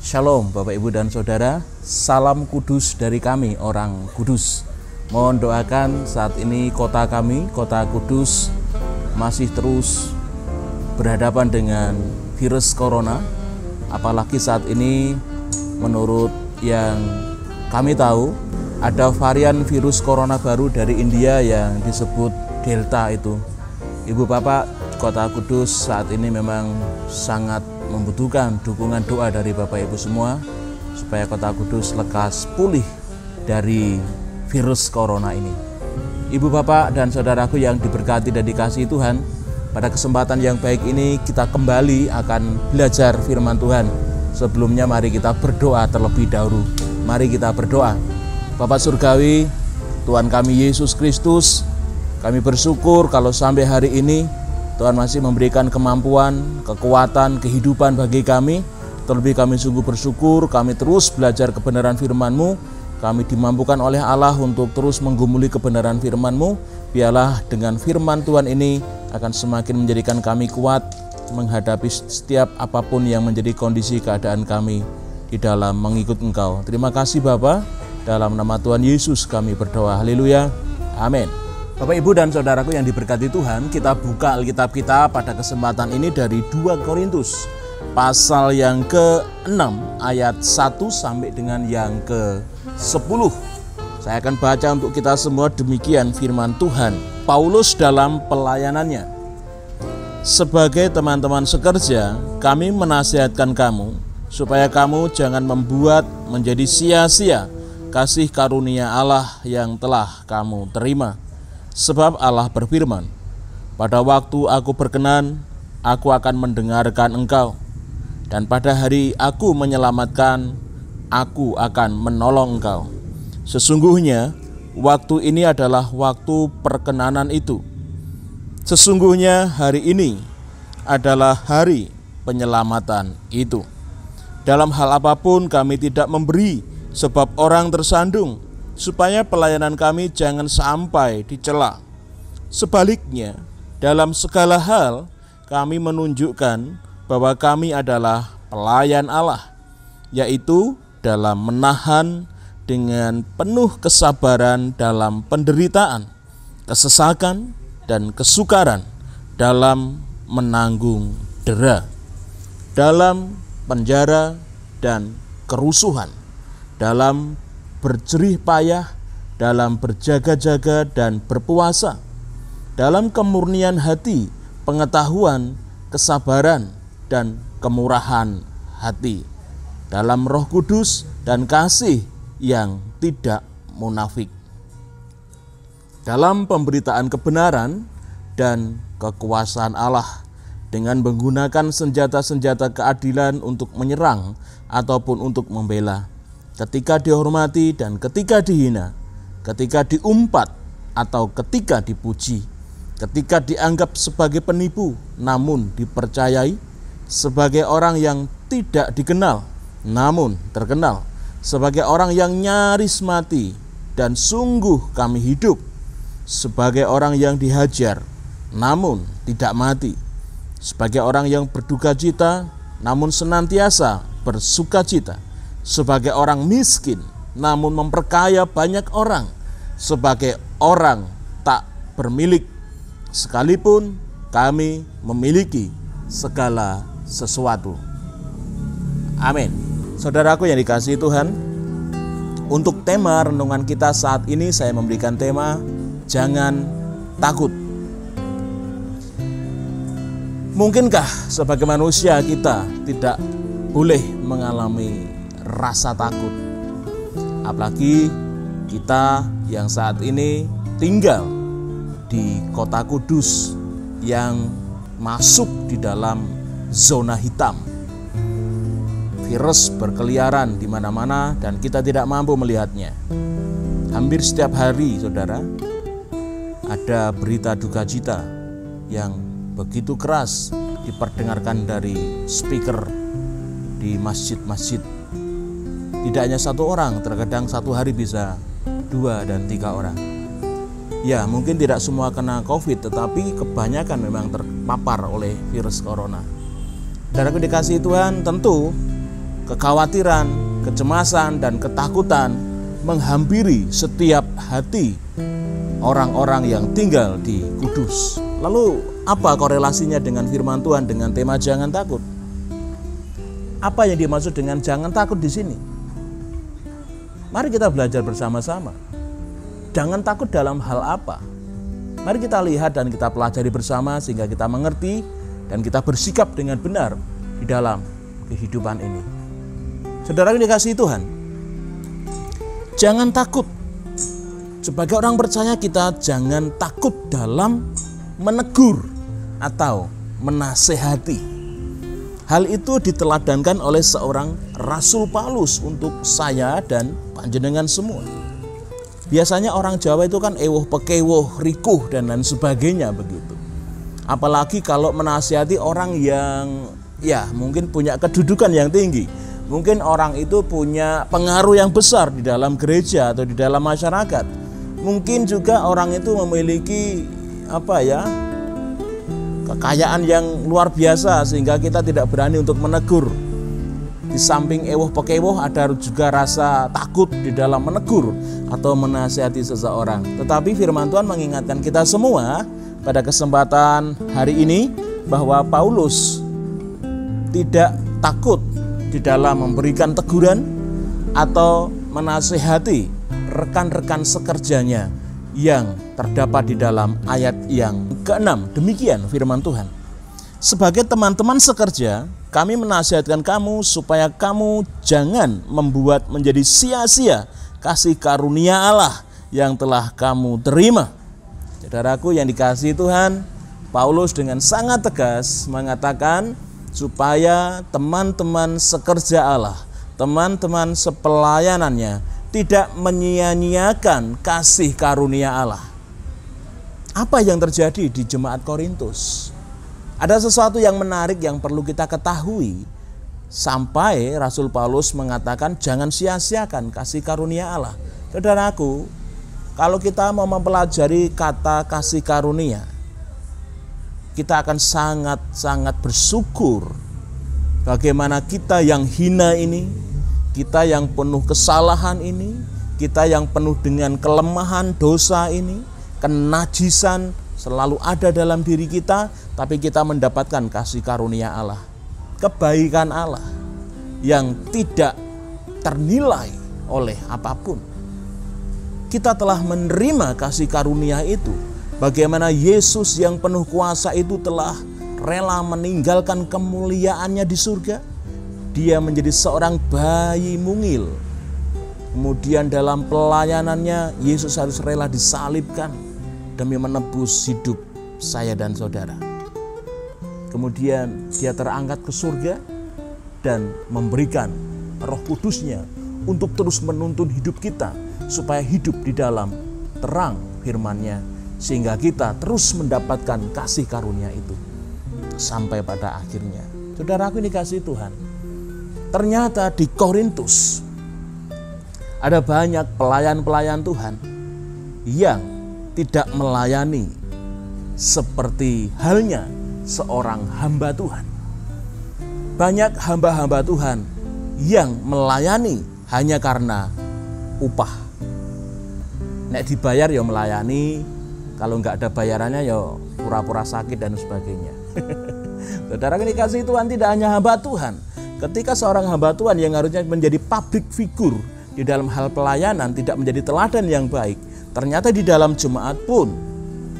Shalom Bapak Ibu dan Saudara, salam kudus dari kami orang Kudus. Mohon doakan saat ini kota kami, kota Kudus, masih terus berhadapan dengan virus corona. Apalagi saat ini menurut yang kami tahu ada varian virus corona baru dari India yang disebut Delta itu. Ibu Bapak, kota Kudus saat ini memang sangat membutuhkan dukungan doa dari Bapak Ibu semua supaya kota Kudus lekas pulih dari virus corona ini. Ibu Bapak dan saudaraku yang diberkati dan dikasihi Tuhan, pada kesempatan yang baik ini kita kembali akan belajar firman Tuhan. Sebelumnya mari kita berdoa terlebih dahulu. Mari kita berdoa. Bapak Surgawi, Tuhan kami Yesus Kristus, kami bersyukur kalau sampai hari ini Tuhan masih memberikan kemampuan, kekuatan, kehidupan bagi kami. Terlebih kami sungguh bersyukur, kami terus belajar kebenaran firman-Mu. Kami dimampukan oleh Allah untuk terus menggumuli kebenaran firman-Mu. Biarlah dengan firman Tuhan ini akan semakin menjadikan kami kuat menghadapi setiap apapun yang menjadi kondisi keadaan kami di dalam mengikut Engkau. Terima kasih Bapa, dalam nama Tuhan Yesus kami berdoa. Haleluya. Amin. Bapak Ibu dan saudaraku yang diberkati Tuhan, kita buka Alkitab kita pada kesempatan ini dari 2 Korintus pasal yang ke-6 ayat 1 sampai dengan yang ke-10. Saya akan baca untuk kita semua, demikian firman Tuhan. Paulus dalam pelayanannya. Sebagai teman-teman sekerja, kami menasihatkan kamu supaya kamu jangan membuat menjadi sia-sia kasih karunia Allah yang telah kamu terima. Sebab Allah berfirman, pada waktu aku berkenan, aku akan mendengarkan engkau. Dan pada hari aku menyelamatkan, aku akan menolong engkau. Sesungguhnya, waktu ini adalah waktu perkenanan itu. Sesungguhnya hari ini adalah hari penyelamatan itu. Dalam hal apapun kami tidak memberi, sebab orang tersandung, supaya pelayanan kami jangan sampai dicela. Sebaliknya, dalam segala hal kami menunjukkan bahwa kami adalah pelayan Allah, yaitu dalam menahan dengan penuh kesabaran dalam penderitaan, kesesakan, dan kesukaran, dalam menanggung dera, dalam penjara dan kerusuhan, dalam berjerih payah, dalam berjaga-jaga dan berpuasa, dalam kemurnian hati, pengetahuan, kesabaran, dan kemurahan hati, dalam Roh Kudus dan kasih yang tidak munafik, dalam pemberitaan kebenaran dan kekuasaan Allah, dengan menggunakan senjata-senjata keadilan untuk menyerang ataupun untuk membela, ketika dihormati dan ketika dihina, ketika diumpat atau ketika dipuji, ketika dianggap sebagai penipu namun dipercayai, sebagai orang yang tidak dikenal namun terkenal, sebagai orang yang nyaris mati dan sungguh kami hidup, sebagai orang yang dihajar namun tidak mati, sebagai orang yang berduka cita namun senantiasa bersuka cita, sebagai orang miskin namun memperkaya banyak orang, sebagai orang tak bermilik sekalipun kami memiliki segala sesuatu. Amin. Saudaraku yang dikasihi Tuhan, untuk tema renungan kita saat ini saya memberikan tema jangan takut. Mungkinkah sebagai manusia kita tidak boleh mengalami rasa takut? Apalagi kita yang saat ini tinggal di kota Kudus yang masuk di dalam zona hitam. Virus berkeliaran di mana-mana dan kita tidak mampu melihatnya. Hampir setiap hari, saudara, ada berita duka cita yang begitu keras diperdengarkan dari speaker di masjid-masjid. Tidak hanya satu orang, terkadang satu hari bisa 2 dan 3 orang. Ya, mungkin tidak semua kena COVID, tetapi kebanyakan memang terpapar oleh virus corona. Saudaraku dikasihi Tuhan, tentu kekhawatiran, kecemasan, dan ketakutan menghampiri setiap hati orang-orang yang tinggal di Kudus. Lalu apa korelasinya dengan firman Tuhan dengan tema jangan takut? Apa yang dimaksud dengan jangan takut di sini? Mari kita belajar bersama-sama. Jangan takut dalam hal apa? Mari kita lihat dan kita pelajari bersama sehingga kita mengerti dan kita bersikap dengan benar di dalam kehidupan ini. Saudara yang dikasihi Tuhan, jangan takut. Sebagai orang percaya kita jangan takut dalam menegur atau menasehati. Hal itu diteladankan oleh seorang Rasul Paulus untuk saya dan panjenengan semua. Biasanya orang Jawa itu kan ewoh pekewoh, rikuh dan lain sebagainya begitu. Apalagi kalau menasihati orang yang mungkin punya kedudukan yang tinggi. Mungkin orang itu punya pengaruh yang besar di dalam gereja atau di dalam masyarakat. Mungkin juga orang itu memiliki kekayaan yang luar biasa sehingga kita tidak berani untuk menegur. Di samping ewoh pekewoh ada juga rasa takut di dalam menegur atau menasihati seseorang. Tetapi firman Tuhan mengingatkan kita semua pada kesempatan hari ini bahwa Paulus tidak takut di dalam memberikan teguran atau menasihati rekan-rekan sekerjanya yang terdapat di dalam ayat yang ke-6. Demikian firman Tuhan. Sebagai teman-teman sekerja, kami menasihatkan kamu supaya kamu jangan membuat menjadi sia-sia kasih karunia Allah yang telah kamu terima. Saudaraku yang dikasihi Tuhan, Paulus dengan sangat tegas mengatakan supaya teman-teman sekerja Allah, teman-teman sepelayanannya tidak menyia-nyiakan kasih karunia Allah. Apa yang terjadi di jemaat Korintus? Ada sesuatu yang menarik yang perlu kita ketahui. Sampai Rasul Paulus mengatakan jangan sia-siakan kasih karunia Allah. Saudaraku, kalau kita mau mempelajari kata kasih karunia, kita akan sangat-sangat bersyukur bagaimana kita yang hina ini, kita yang penuh kesalahan ini, kita yang penuh dengan kelemahan dosa ini, kenajisan selalu ada dalam diri kita, tapi kita mendapatkan kasih karunia Allah, kebaikan Allah yang tidak ternilai oleh apapun. Kita telah menerima kasih karunia itu. Bagaimana Yesus yang penuh kuasa itu telah rela meninggalkan kemuliaannya di surga. Dia menjadi seorang bayi mungil. Kemudian dalam pelayanannya Yesus harus rela disalibkan demi menebus hidup saya dan saudara. Kemudian dia terangkat ke surga dan memberikan Roh Kudus-Nya untuk terus menuntun hidup kita supaya hidup di dalam terang firman-Nya, sehingga kita terus mendapatkan kasih karunia itu sampai pada akhirnya. Saudaraku ini kasih Tuhan. Ternyata di Korintus ada banyak pelayan-pelayan Tuhan yang tidak melayani seperti halnya seorang hamba Tuhan. Banyak hamba-hamba Tuhan yang melayani hanya karena upah. Nek dibayar ya melayani, kalau nggak ada bayarannya ya pura-pura sakit dan sebagainya. Saudara ini kasih Tuhan, tidak hanya hamba Tuhan. Ketika seorang hamba Tuhan yang harusnya menjadi public figure di dalam hal pelayanan tidak menjadi teladan yang baik, ternyata di dalam jemaat pun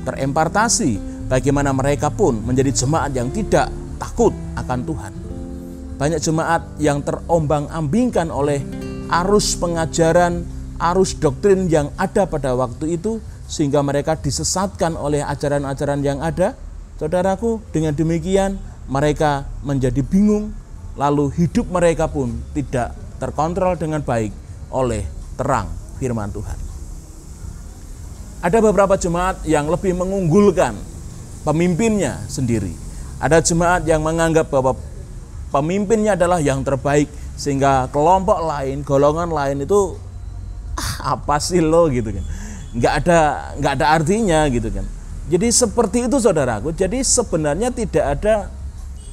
terempartasi bagaimana mereka pun menjadi jemaat yang tidak takut akan Tuhan. Banyak jemaat yang terombang-ambingkan oleh arus pengajaran, arus doktrin yang ada pada waktu itu, sehingga mereka disesatkan oleh ajaran-ajaran yang ada. Saudaraku, dengan demikian mereka menjadi bingung, lalu hidup mereka pun tidak terkontrol dengan baik oleh terang firman Tuhan. Ada beberapa jemaat yang lebih mengunggulkan pemimpinnya sendiri. Ada jemaat yang menganggap bahwa pemimpinnya adalah yang terbaik, sehingga kelompok lain, golongan lain itu apa sih lo gitu kan, nggak ada artinya gitu kan. Jadi seperti itu saudaraku. Jadi sebenarnya tidak ada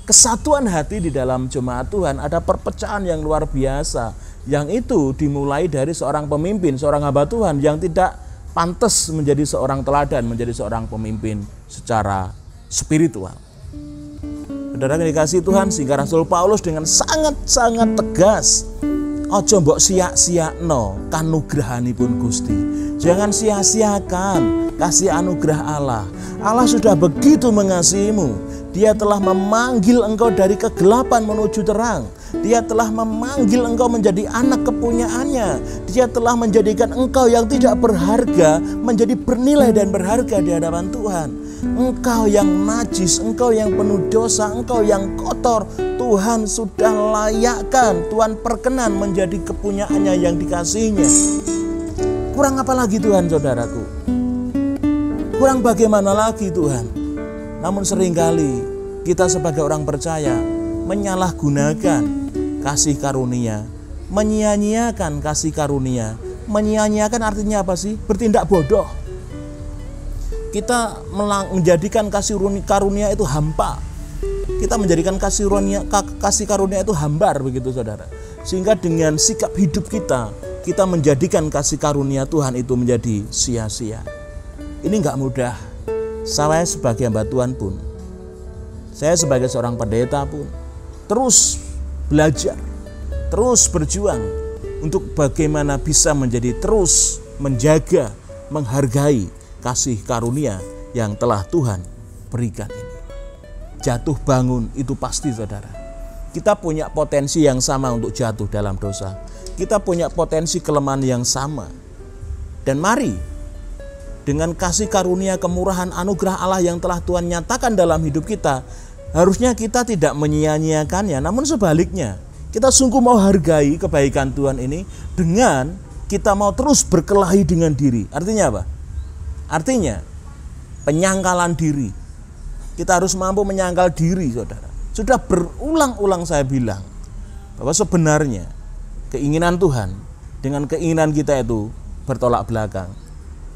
kesatuan hati di dalam jemaat Tuhan, ada perpecahan yang luar biasa. Yang itu dimulai dari seorang pemimpin, seorang hamba Tuhan yang tidak pantas menjadi seorang teladan, menjadi seorang pemimpin secara spiritual. Saudara yang dikasihi Tuhan, sehingga Rasul Paulus dengan sangat-sangat tegas, ojo mbok sia-siakno kanugrahanipun Gusti. Jangan sia-siakan kasih anugerah Allah. Allah sudah begitu mengasihimu. Dia telah memanggil engkau dari kegelapan menuju terang. Dia telah memanggil engkau menjadi anak kepunyaannya. Dia telah menjadikan engkau yang tidak berharga menjadi bernilai dan berharga di hadapan Tuhan. Engkau yang najis, engkau yang penuh dosa, engkau yang kotor, Tuhan sudah layakkan, Tuhan perkenan menjadi kepunyaannya yang dikasihinya. Kurang apa lagi Tuhan, saudaraku? Kurang bagaimana lagi Tuhan? Namun seringkali kita sebagai orang percaya menyalahgunakan kasih karunia, menyia-nyiakan kasih karunia. Menyia-nyiakan artinya apa sih? Bertindak bodoh. Kita menjadikan kasih karunia itu hampa. Kita menjadikan kasih karunia itu hambar, begitu saudara. Sehingga dengan sikap hidup kita menjadikan kasih karunia Tuhan itu menjadi sia-sia. Ini enggak mudah. Saya sebagai hamba Tuhan pun, saya sebagai seorang pendeta pun terus belajar, terus berjuang untuk bagaimana bisa menjadi terus menjaga, menghargai kasih karunia yang telah Tuhan berikan ini. Jatuh bangun itu pasti saudara. Kita punya potensi yang sama untuk jatuh dalam dosa. Kita punya potensi kelemahan yang sama. Dan mari dengan kasih karunia, kemurahan, anugerah Allah yang telah Tuhan nyatakan dalam hidup kita, harusnya kita tidak menyia-nyiakannya, namun sebaliknya, kita sungguh mau hargai kebaikan Tuhan ini dengan kita mau terus berkelahi dengan diri. Artinya apa? Artinya penyangkalan diri. Kita harus mampu menyangkal diri, saudara. Sudah berulang-ulang saya bilang bahwa sebenarnya keinginan Tuhan dengan keinginan kita itu bertolak belakang.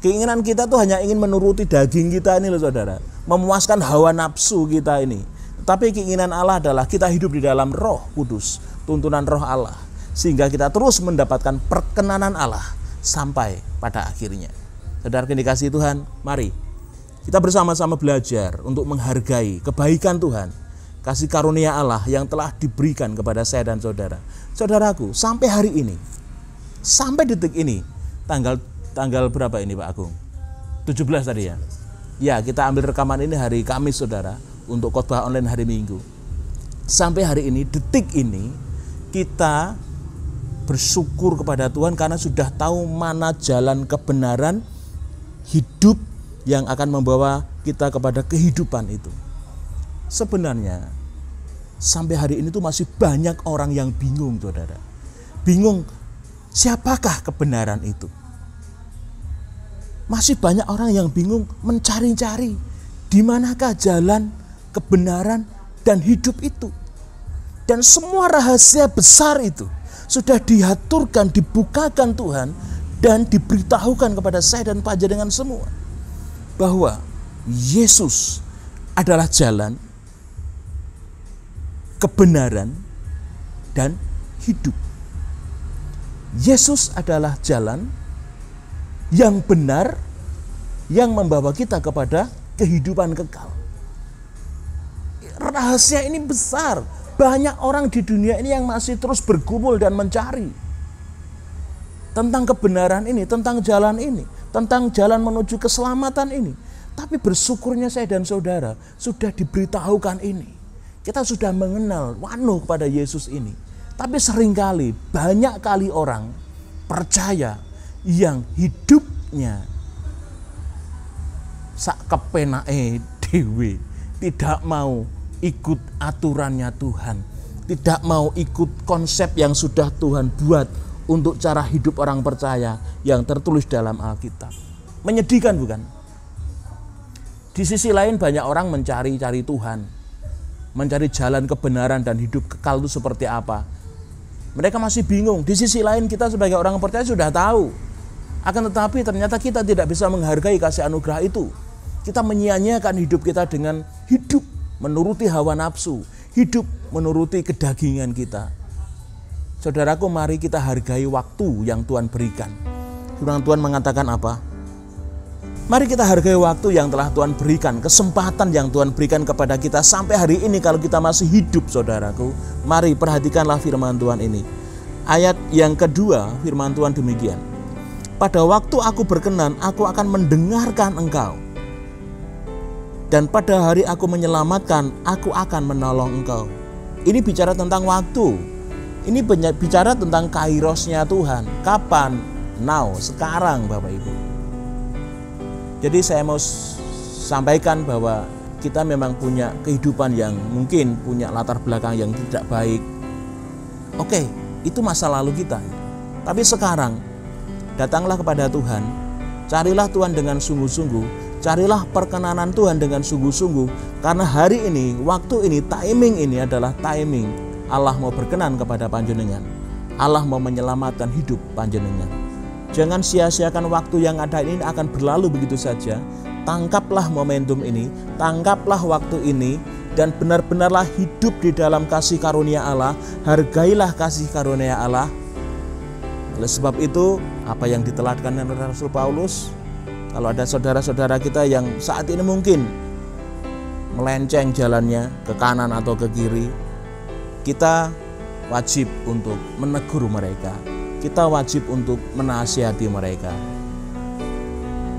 Keinginan kita tuh hanya ingin menuruti daging kita ini loh saudara. Memuaskan hawa nafsu kita ini. Tapi keinginan Allah adalah kita hidup di dalam Roh Kudus. Tuntunan Roh Allah. Sehingga kita terus mendapatkan perkenanan Allah sampai pada akhirnya. Saudara yang dikasihi Tuhan, mari kita bersama-sama belajar untuk menghargai kebaikan Tuhan. Kasih karunia Allah yang telah diberikan kepada saya dan saudara. Saudaraku, sampai hari ini, sampai detik ini, tanggal berapa ini Pak Agung? 17 tadi ya? Ya, kita ambil rekaman ini hari Kamis saudara, untuk khotbah online hari Minggu. Sampai hari ini, detik ini, kita bersyukur kepada Tuhan karena sudah tahu mana jalan kebenaran hidup yang akan membawa kita kepada kehidupan itu. Sebenarnya, sampai hari ini tuh masih banyak orang yang bingung saudara. Bingung, siapakah kebenaran itu? Masih banyak orang yang bingung mencari-cari di manakah jalan kebenaran dan hidup itu. Dan semua rahasia besar itu sudah diaturkan, dibukakan Tuhan dan diberitahukan kepada saya dan panjenengan semua bahwa Yesus adalah jalan, kebenaran dan hidup. Yesus adalah jalan yang benar yang membawa kita kepada kehidupan kekal. Rahasia ini besar. Banyak orang di dunia ini yang masih terus bergumul dan mencari tentang kebenaran ini, tentang jalan ini, tentang jalan menuju keselamatan ini. Tapi bersyukurnya saya dan saudara sudah diberitahukan ini. Kita sudah mengenal wanuh kepada Yesus ini. Tapi seringkali, banyak kali orang percaya yang hidupnya sak kepenake dhewe, tidak mau ikut aturannya Tuhan, tidak mau ikut konsep yang sudah Tuhan buat untuk cara hidup orang percaya yang tertulis dalam Alkitab. Menyedihkan bukan? Di sisi lain banyak orang mencari-cari Tuhan, mencari jalan kebenaran dan hidup kekal itu seperti apa. Mereka masih bingung. Di sisi lain kita sebagai orang percaya sudah tahu. Akan tetapi ternyata kita tidak bisa menghargai kasih anugerah itu. Kita menyia-nyiakan hidup kita dengan hidup menuruti hawa nafsu. hidup menuruti kedagingan kita. Saudaraku, mari kita hargai waktu yang Tuhan berikan. Firman Tuhan mengatakan apa? Mari kita hargai waktu yang telah Tuhan berikan, kesempatan yang Tuhan berikan kepada kita sampai hari ini kalau kita masih hidup, saudaraku. Mari perhatikanlah firman Tuhan ini. Ayat yang kedua, firman Tuhan demikian. Pada waktu aku berkenan, aku akan mendengarkan engkau. Dan pada hari aku menyelamatkan, aku akan menolong engkau. Ini bicara tentang waktu. Ini bicara tentang kairosnya Tuhan. Kapan? Now, sekarang Bapak Ibu. Jadi saya mau sampaikan bahwa kita memang punya kehidupan yang mungkin punya latar belakang yang tidak baik. Oke, itu masa lalu kita. Tapi sekarang, datanglah kepada Tuhan, carilah Tuhan dengan sungguh-sungguh, carilah perkenanan Tuhan dengan sungguh-sungguh. Karena hari ini, waktu ini, timing ini adalah timing Allah mau berkenan kepada panjenengan. Allah mau menyelamatkan hidup panjenengan. Jangan sia-siakan waktu yang ada ini, akan berlalu begitu saja. Tangkaplah momentum ini, tangkaplah waktu ini, dan benar-benarlah hidup di dalam kasih karunia Allah. Hargailah kasih karunia Allah. Oleh sebab itu, apa yang diteladkan oleh Rasul Paulus, kalau ada saudara-saudara kita yang saat ini mungkin melenceng jalannya ke kanan atau ke kiri, kita wajib untuk menegur mereka. Kita wajib untuk menasihati mereka.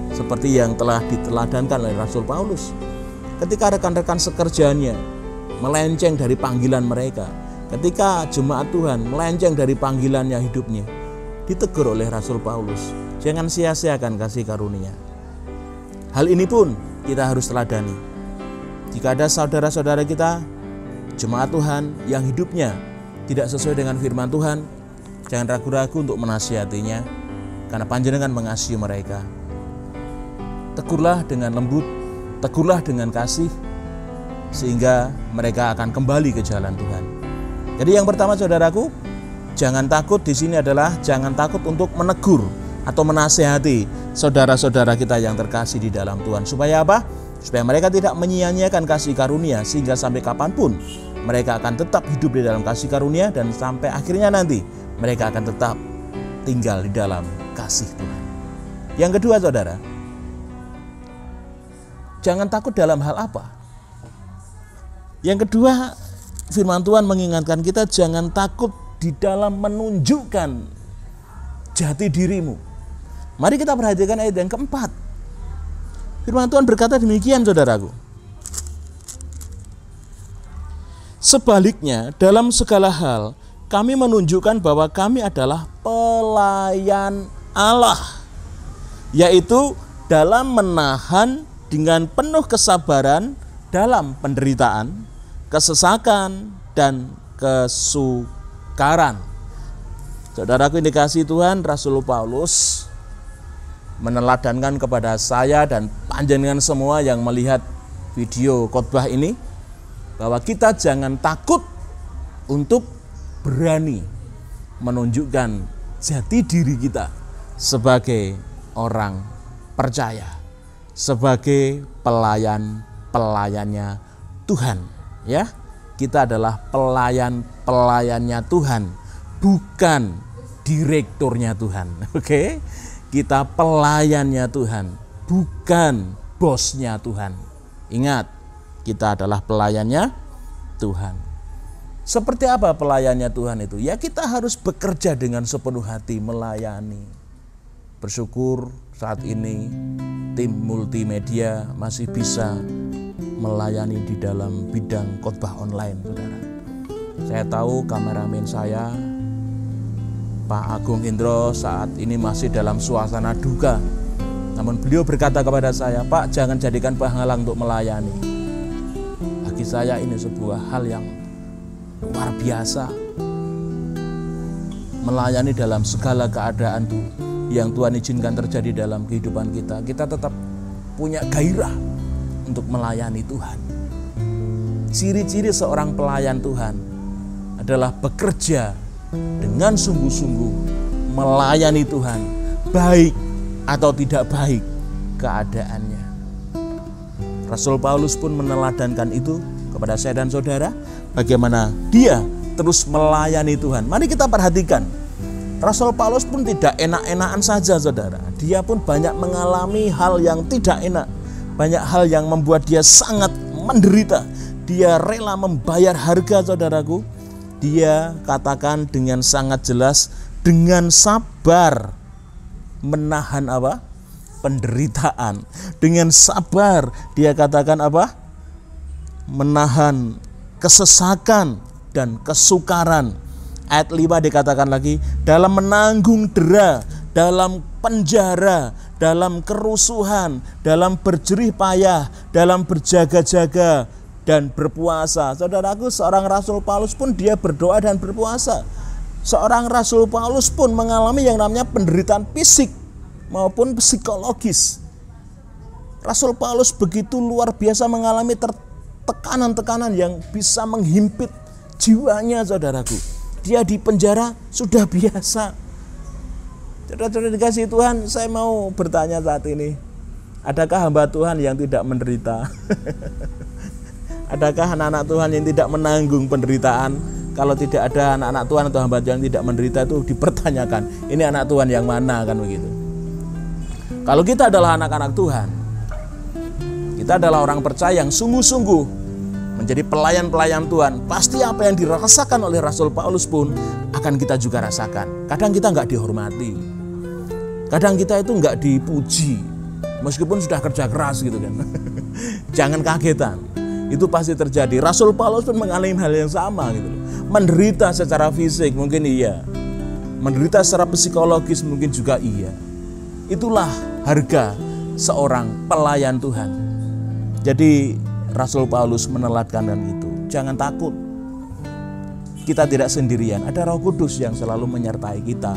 Seperti yang telah diteladankan oleh Rasul Paulus. Ketika rekan-rekan sekerjanya melenceng dari panggilan mereka, ketika jemaat Tuhan melenceng dari panggilannya hidupnya, ditegur oleh Rasul Paulus. Jangan sia-siakan kasih karunia. Hal ini pun kita harus teladani. Jika ada saudara-saudara kita, jemaat Tuhan yang hidupnya tidak sesuai dengan firman Tuhan, jangan ragu-ragu untuk menasihatinya, karena panjenengan mengasihi mereka. Tegurlah dengan lembut, tegurlah dengan kasih, sehingga mereka akan kembali ke jalan Tuhan. Jadi yang pertama, saudaraku, jangan takut di sini adalah jangan takut untuk menegur atau menasihati saudara-saudara kita yang terkasih di dalam Tuhan. Supaya apa? Supaya mereka tidak menyia-nyiakan kasih karunia, sehingga sampai kapanpun mereka akan tetap hidup di dalam kasih karunia, dan sampai akhirnya nanti mereka akan tetap tinggal di dalam kasih Tuhan. Yang kedua, saudara, jangan takut dalam hal apa? Yang kedua, firman Tuhan mengingatkan kita jangan takut di dalam menunjukkan jati dirimu. Mari kita perhatikan ayat yang keempat. Firman Tuhan berkata demikian, saudaraku. Sebaliknya, dalam segala hal, kami menunjukkan bahwa kami adalah pelayan Allah, yaitu dalam menahan dengan penuh kesabaran dalam penderitaan, kesesakan, dan kesukaran. Saudaraku, indikasi Tuhan, Rasul Paulus meneladankan kepada saya dan panjenengan semua yang melihat video khotbah ini, bahwa kita jangan takut untuk berani menunjukkan jati diri kita sebagai orang percaya, sebagai pelayannya Tuhan. Ya, kita adalah pelayannya Tuhan, bukan direkturnya Tuhan. Oke, kita pelayannya Tuhan, bukan bosnya Tuhan. Ingat, kita adalah pelayannya Tuhan. Seperti apa pelayannya Tuhan itu? Ya, kita harus bekerja dengan sepenuh hati melayani. Bersyukur saat ini tim multimedia masih bisa melayani di dalam bidang khotbah online, saudara. Saya tahu kameramen saya, Pak Agung Indro, saat ini masih dalam suasana duka. Namun beliau berkata kepada saya, Pak, jangan jadikan penghalang untuk melayani. Bagi saya ini sebuah hal yang luar biasa, melayani dalam segala keadaan tuh yang Tuhan izinkan terjadi dalam kehidupan kita. Kita tetap punya gairah untuk melayani Tuhan. Ciri-ciri seorang pelayan Tuhan adalah bekerja dengan sungguh-sungguh, melayani Tuhan, baik atau tidak baik keadaannya. Rasul Paulus pun meneladankan itu kepada saya dan saudara, bagaimana dia terus melayani Tuhan. Mari kita perhatikan, Rasul Paulus pun tidak enak-enakan saja saudara. Dia pun banyak mengalami hal yang tidak enak, banyak hal yang membuat dia sangat menderita. Dia rela membayar harga saudaraku. Dia katakan dengan sangat jelas, dengan sabar menahan apa? Penderitaan. Dengan sabar dia katakan apa? Menahan kesesakan dan kesukaran. Ayat 5 dikatakan lagi, dalam menanggung dera, dalam penjara, dalam kerusuhan, dalam berjerih payah, dalam berjaga-jaga dan berpuasa. Saudaraku, seorang Rasul Paulus pun dia berdoa dan berpuasa. Seorang Rasul Paulus pun mengalami yang namanya penderitaan fisik maupun psikologis. Rasul Paulus begitu luar biasa mengalami tekanan-tekanan yang bisa menghimpit jiwanya saudaraku. Dia di penjara sudah biasa. Saudara-saudara dikasih Tuhan, saya mau bertanya saat ini, adakah hamba Tuhan yang tidak menderita? Adakah anak-anak Tuhan yang tidak menanggung penderitaan? Kalau tidak ada anak-anak Tuhan atau hamba Tuhan yang tidak menderita, itu dipertanyakan, ini anak Tuhan yang mana, kan begitu. Kalau kita adalah anak-anak Tuhan, kita adalah orang percaya yang sungguh-sungguh menjadi pelayan-pelayan Tuhan, pasti apa yang dirasakan oleh Rasul Paulus pun akan kita juga rasakan. Kadang kita nggak dihormati, kadang kita itu nggak dipuji, meskipun sudah kerja keras gitu kan. Jangan kagetan, itu pasti terjadi. Rasul Paulus pun mengalami hal yang sama gitu. Menderita secara fisik mungkin iya, menderita secara psikologis mungkin juga iya. Itulah harga seorang pelayan Tuhan. Jadi Rasul Paulus meneladkan itu. Jangan takut. Kita tidak sendirian. Ada Roh Kudus yang selalu menyertai kita.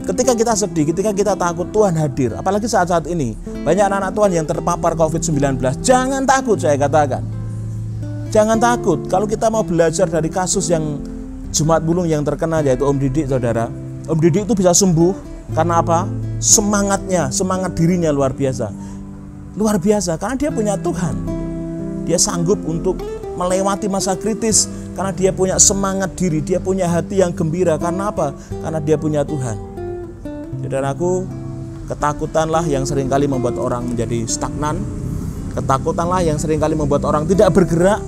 Ketika kita sedih, ketika kita takut, Tuhan hadir. Apalagi saat-saat ini, banyak anak-anak Tuhan yang terpapar COVID-19. Jangan takut, saya katakan. Jangan takut. Kalau kita mau belajar dari kasus yang Jumat Bulung yang terkenal, yaitu Om Didik, saudara. Om Didik itu bisa sembuh. Karena apa? Semangatnya, semangat dirinya luar biasa. Luar biasa, karena dia punya Tuhan. Dia sanggup untuk melewati masa kritis karena dia punya semangat diri, dia punya hati yang gembira. Karena apa? Karena dia punya Tuhan. Saudaraku, ketakutanlah yang seringkali membuat orang menjadi stagnan. Ketakutanlah yang seringkali membuat orang tidak bergerak.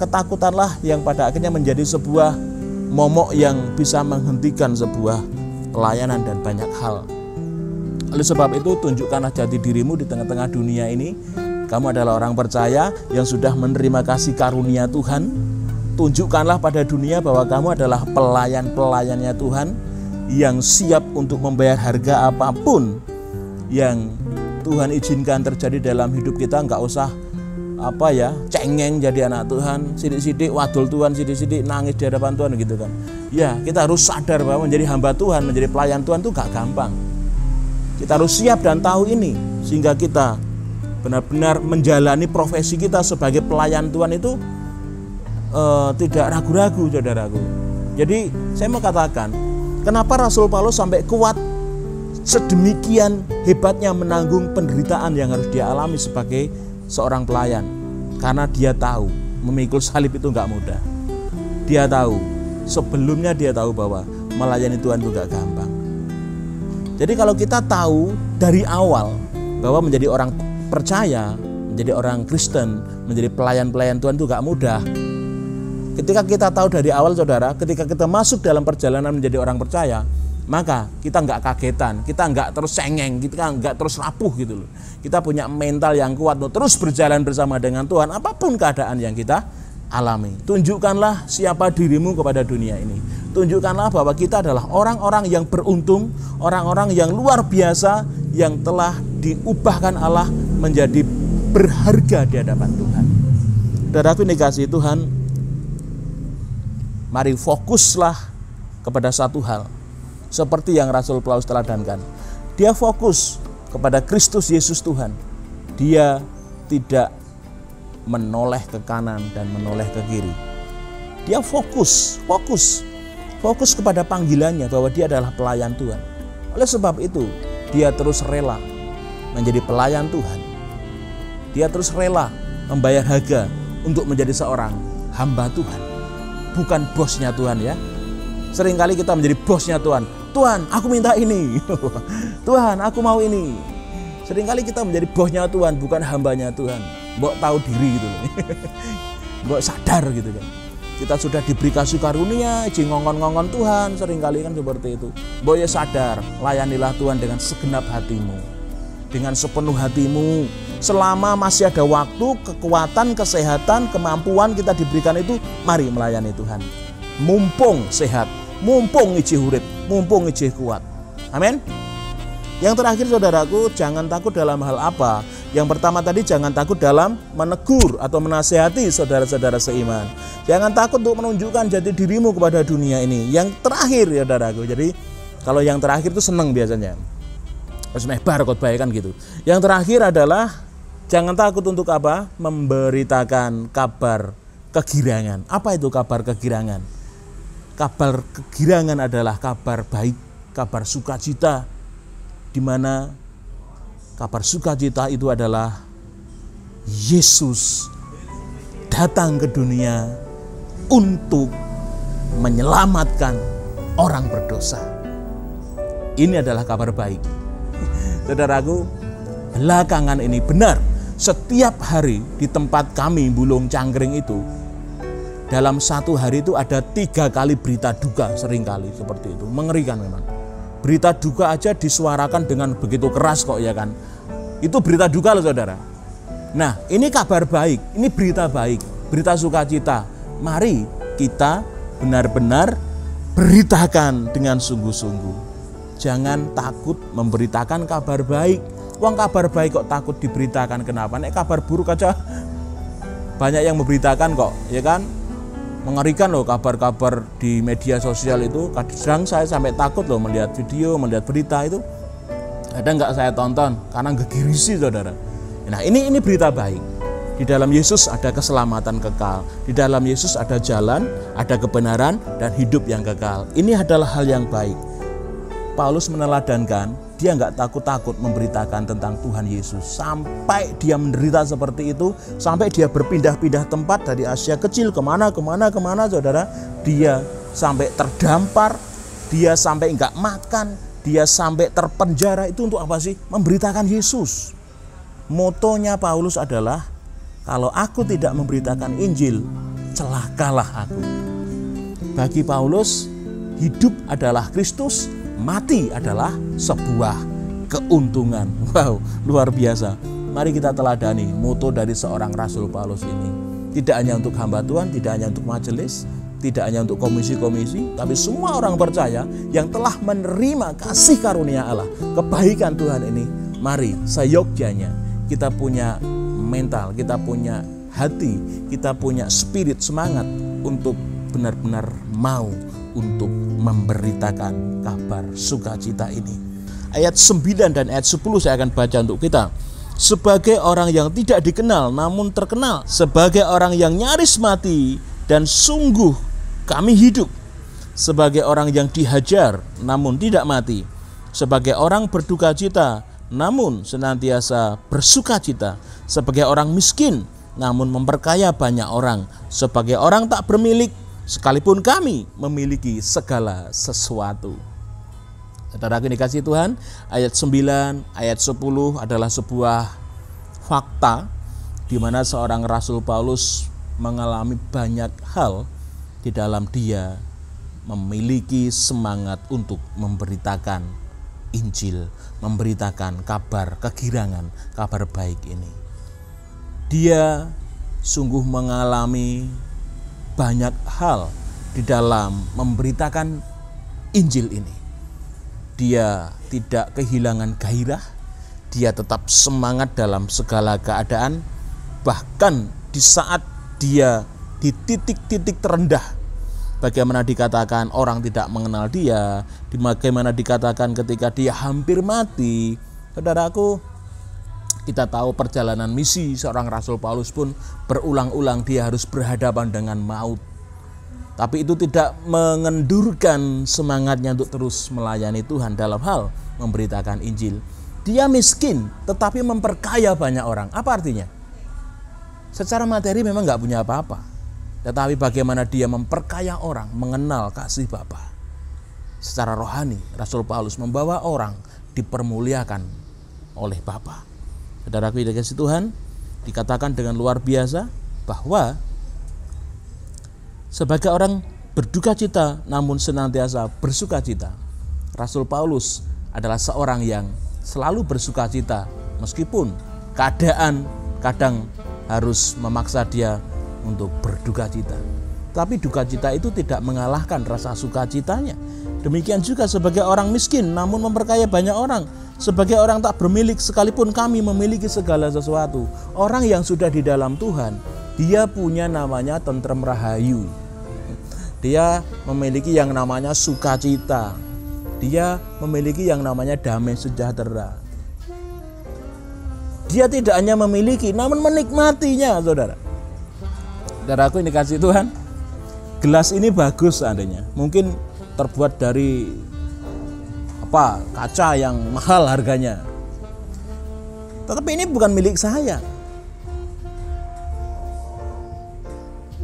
Ketakutanlah yang pada akhirnya menjadi sebuah momok yang bisa menghentikan sebuah pelayanan dan banyak hal. Oleh sebab itu, tunjukkanlah jati dirimu di tengah-tengah dunia ini. Kamu adalah orang percaya yang sudah menerima kasih karunia Tuhan. Tunjukkanlah pada dunia bahwa kamu adalah pelayan-pelayannya Tuhan yang siap untuk membayar harga apapun yang Tuhan izinkan terjadi dalam hidup kita. Enggak usah cengeng jadi anak Tuhan, sidik-sidik wadul Tuhan, sidik-sidik nangis di hadapan Tuhan gitu kan. Ya, kita harus sadar bahwa menjadi hamba Tuhan, menjadi pelayan Tuhan itu gak gampang. Kita harus siap dan tahu ini sehingga kita benar-benar menjalani profesi kita sebagai pelayan Tuhan itu tidak ragu-ragu, saudaraku. Jadi saya mau katakan, kenapa Rasul Paulus sampai kuat sedemikian hebatnya menanggung penderitaan yang harus dia alami sebagai seorang pelayan. Karena dia tahu memikul salib itu gak mudah. Dia tahu, sebelumnya dia tahu bahwa melayani Tuhan itu gak gampang. Jadi kalau kita tahu dari awal bahwa menjadi orang percaya, menjadi orang Kristen, menjadi pelayan-pelayan Tuhan itu gak mudah. Ketika kita tahu dari awal, saudara, ketika kita masuk dalam perjalanan menjadi orang percaya, maka kita gak kagetan, kita gak terus cengeng, kita gak terus rapuh gitu loh. Kita punya mental yang kuat untuk terus berjalan bersama dengan Tuhan apapun keadaan yang kita alami. Tunjukkanlah siapa dirimu kepada dunia ini. Tunjukkanlah bahwa kita adalah orang-orang yang beruntung, orang-orang yang luar biasa, yang telah diubahkan Allah menjadi berharga di hadapan Tuhan. Saudaraku dikasihi Tuhan, mari fokuslah kepada satu hal. Seperti yang Rasul Paulus teladankan. Dia fokus kepada Kristus Yesus Tuhan. Dia tidak menoleh ke kanan dan menoleh ke kiri. Dia fokus kepada panggilannya bahwa dia adalah pelayan Tuhan. Oleh sebab itu, dia terus rela menjadi pelayan Tuhan. Dia terus rela membayar harga untuk menjadi seorang hamba Tuhan, bukan bosnya Tuhan ya. Seringkali kita menjadi bosnya Tuhan. Tuhan, aku minta ini. Tuhan, aku mau ini. Seringkali kita menjadi bosnya Tuhan, bukan hambanya Tuhan. Mbok tahu diri gitu loh. Mbok sadar gitu kan. Kita sudah diberi kasih karunia, ngongon-ngongon Tuhan, seringkali kan seperti itu. Mbok ya sadar, layanilah Tuhan dengan segenap hatimu, dengan sepenuh hatimu. Selama masih ada waktu, kekuatan, kesehatan, kemampuan kita diberikan itu, mari melayani Tuhan. Mumpung sehat, mumpung ijih urip, mumpung ijih kuat. Amin. Yang terakhir saudaraku, jangan takut dalam hal apa? Yang pertama tadi, jangan takut dalam menegur atau menasihati saudara-saudara seiman. Jangan takut untuk menunjukkan jati dirimu kepada dunia ini. Yang terakhir ya saudaraku, jadi kalau yang terakhir itu senang biasanya. Terus mehbar khotbah kan gitu. Yang terakhir adalah jangan takut untuk apa? Memberitakan kabar kegirangan. Apa itu kabar kegirangan? Kabar kegirangan adalah kabar baik, kabar sukacita, di mana kabar sukacita itu adalah Yesus datang ke dunia untuk menyelamatkan orang berdosa. Ini adalah kabar baik. Saudaraku, belakangan ini benar, setiap hari di tempat kami Bulung Cangkring itu, dalam satu hari itu ada 3 kali berita duka, seringkali seperti itu. Mengerikan memang. Berita duka aja disuarakan dengan begitu keras kok ya kan. Itu berita duka loh saudara. Nah ini kabar baik, ini berita baik, berita sukacita. Mari kita benar-benar beritakan dengan sungguh-sungguh. Jangan takut memberitakan kabar baik. Wong kabar baik kok takut diberitakan, kenapa? Nek kabar buruk aja banyak yang memberitakan kok, ya kan? Mengerikan loh kabar-kabar di media sosial itu. Kadang saya sampai takut loh melihat video, melihat berita itu. Ada nggak saya tonton karena gegirisi saudara. Nah ini berita baik. Di dalam Yesus ada keselamatan kekal. Di dalam Yesus ada jalan, ada kebenaran dan hidup yang kekal. Ini adalah hal yang baik. Paulus meneladankan, dia nggak takut-takut memberitakan tentang Tuhan Yesus. Sampai dia menderita seperti itu, sampai dia berpindah-pindah tempat dari Asia kecil kemana saudara. Dia sampai terdampar, dia sampai nggak makan, dia sampai terpenjara. Itu untuk apa sih? Memberitakan Yesus. Motonya Paulus adalah, kalau aku tidak memberitakan Injil, celakalah aku. Bagi Paulus, hidup adalah Kristus, mati adalah sebuah keuntungan. Wow, luar biasa. Mari kita teladani moto dari seorang Rasul Paulus ini. Tidak hanya untuk hamba Tuhan, tidak hanya untuk majelis, tidak hanya untuk komisi-komisi, tapi semua orang percaya yang telah menerima kasih karunia Allah, kebaikan Tuhan ini. Mari seyogyanya kita punya mental, kita punya hati, kita punya spirit, semangat untuk benar-benar mau untuk memberitakan kabar sukacita ini. Ayat 9 dan ayat 10 saya akan baca untuk kita. Sebagai orang yang tidak dikenal namun terkenal, sebagai orang yang nyaris mati dan sungguh kami hidup, sebagai orang yang dihajar namun tidak mati, sebagai orang berduka cita namun senantiasa bersukacita, sebagai orang miskin namun memperkaya banyak orang, sebagai orang tak bermilik sekalipun kami memiliki segala sesuatu. Saudara dikasihi Tuhan, ayat 9, ayat 10 adalah sebuah fakta di mana seorang Rasul Paulus mengalami banyak hal di dalam dia memiliki semangat untuk memberitakan Injil, memberitakan kabar kegirangan, kabar baik ini. Dia sungguh mengalami banyak hal di dalam memberitakan Injil ini. Dia tidak kehilangan gairah, dia tetap semangat dalam segala keadaan, bahkan di saat dia di titik-titik terendah. Bagaimana dikatakan orang tidak mengenal dia, bagaimana dikatakan ketika dia hampir mati. Saudaraku, kita tahu perjalanan misi seorang Rasul Paulus pun berulang-ulang dia harus berhadapan dengan maut. Tapi itu tidak mengendurkan semangatnya untuk terus melayani Tuhan dalam hal memberitakan Injil. Dia miskin tetapi memperkaya banyak orang. Apa artinya? Secara materi memang nggak punya apa-apa, tetapi bagaimana dia memperkaya orang mengenal kasih Bapa. Secara rohani, Rasul Paulus membawa orang dipermuliakan oleh Bapa. Saudaraku yang dikasihi Tuhan, dikatakan dengan luar biasa bahwa sebagai orang berduka cita namun senantiasa bersuka cita. Rasul Paulus adalah seorang yang selalu bersuka cita meskipun keadaan kadang harus memaksa dia untuk berduka cita. Tapi duka cita itu tidak mengalahkan rasa sukacitanya. Demikian juga sebagai orang miskin namun memperkaya banyak orang. Sebagai orang tak bermilik sekalipun kami memiliki segala sesuatu. Orang yang sudah di dalam Tuhan, dia punya namanya tentrem rahayu. Dia memiliki yang namanya sukacita. Dia memiliki yang namanya damai sejahtera. Dia tidak hanya memiliki namun menikmatinya, saudara. Saudaraku ini kasih Tuhan, gelas ini bagus seandainya. Mungkin terbuat dari kaca yang mahal harganya. Tetapi ini bukan milik saya.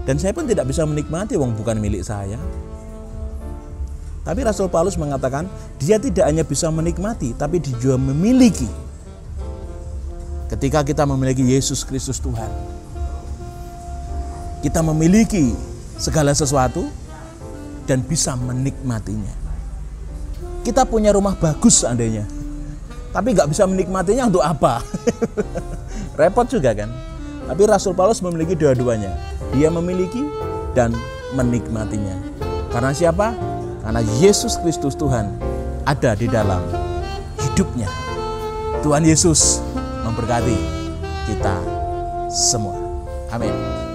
Dan saya pun tidak bisa menikmati wong bukan milik saya. Tapi Rasul Paulus mengatakan dia tidak hanya bisa menikmati, tapi dia juga memiliki. Ketika kita memiliki Yesus Kristus Tuhan, kita memiliki segala sesuatu dan bisa menikmatinya. Kita punya rumah bagus seandainya, tapi nggak bisa menikmatinya untuk apa? Repot juga kan? Tapi Rasul Paulus memiliki dua-duanya. Dia memiliki dan menikmatinya. Karena siapa? Karena Yesus Kristus Tuhan ada di dalam hidupnya. Tuhan Yesus memberkati kita semua. Amin.